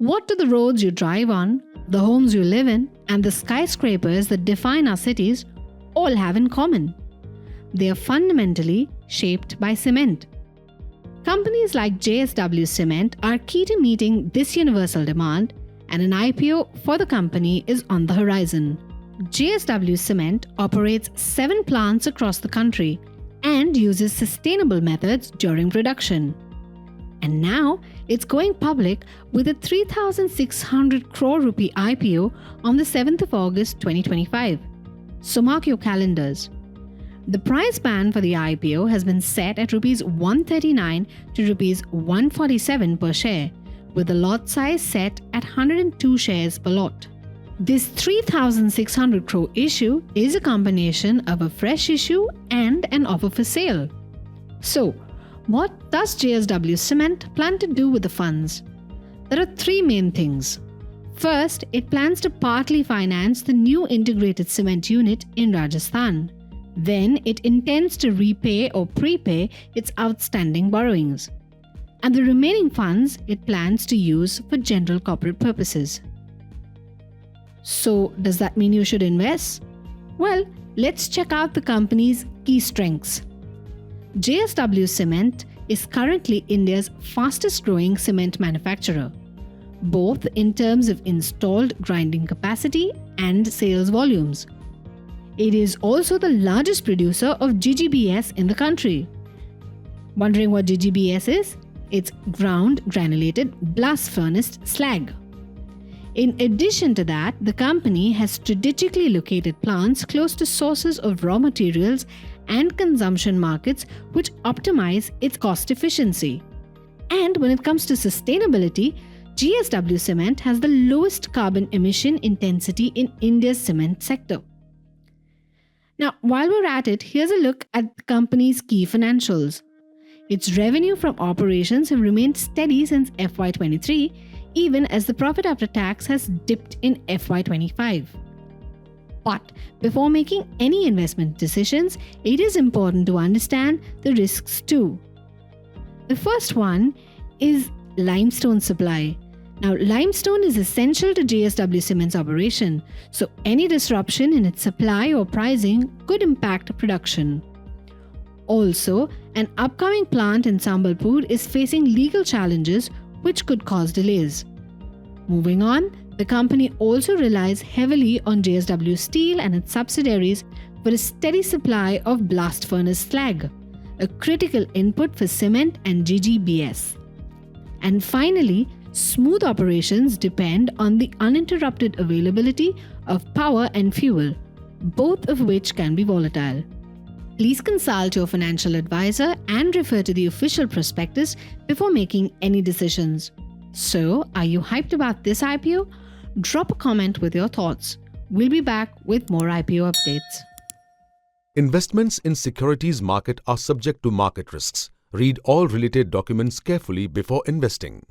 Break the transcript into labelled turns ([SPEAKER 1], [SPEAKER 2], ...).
[SPEAKER 1] What do the roads you drive on, the homes you live in, and the skyscrapers that define our cities all have in common? They are fundamentally shaped by cement. Companies like JSW Cement are key to meeting this universal demand, and an IPO for the company is on the horizon. JSW Cement operates 7 plants across the country and uses sustainable methods during production. And now it's going public with a 3,600 crore rupee IPO on the 7th of August 2025. So mark your calendars. The price band for the IPO has been set at Rs 139 to Rs 147 per share, with the lot size set at 102 shares per lot. This 3,600 crore issue is a combination of a fresh issue and an offer for sale. So, what does JSW Cement plan to do with the funds? There are 3 main things. First, it plans to partly finance the new integrated cement unit in Rajasthan. Then, it intends to repay or prepay its outstanding borrowings. And the remaining funds it plans to use for general corporate purposes. So, does that mean you should invest? Well, let's check out the company's key strengths. JSW Cement is currently India's fastest growing cement manufacturer, both in terms of installed grinding capacity and sales volumes. It is also the largest producer of GGBS in the country. Wondering what GGBS is? It's ground granulated blast furnace slag. In addition to that, the company has strategically located plants close to sources of raw materials and consumption markets which optimize its cost efficiency. And when it comes to sustainability, JSW Cement has the lowest carbon emission intensity in India's cement sector. Now, while we're at it, here's a look at the company's key financials. Its revenue from operations have remained steady since FY23, even as the profit after tax has dipped in FY25. But before making any investment decisions, it is important to understand the risks too. The first one is limestone supply. Now, limestone is essential to JSW Cement's operation, so any disruption in its supply or pricing could impact production. Also, an upcoming plant in Sambalpur is facing legal challenges which could cause delays. Moving on, the company also relies heavily on JSW Steel and its subsidiaries for a steady supply of blast furnace slag, a critical input for cement and GGBS. And finally, smooth operations depend on the uninterrupted availability of power and fuel, both of which can be volatile. Please consult your financial advisor and refer to the official prospectus before making any decisions. So, are you hyped about this IPO? Drop a comment with your thoughts. We'll be back with more IPO updates.
[SPEAKER 2] Investments in securities market are subject to market risks. Read all related documents carefully before investing.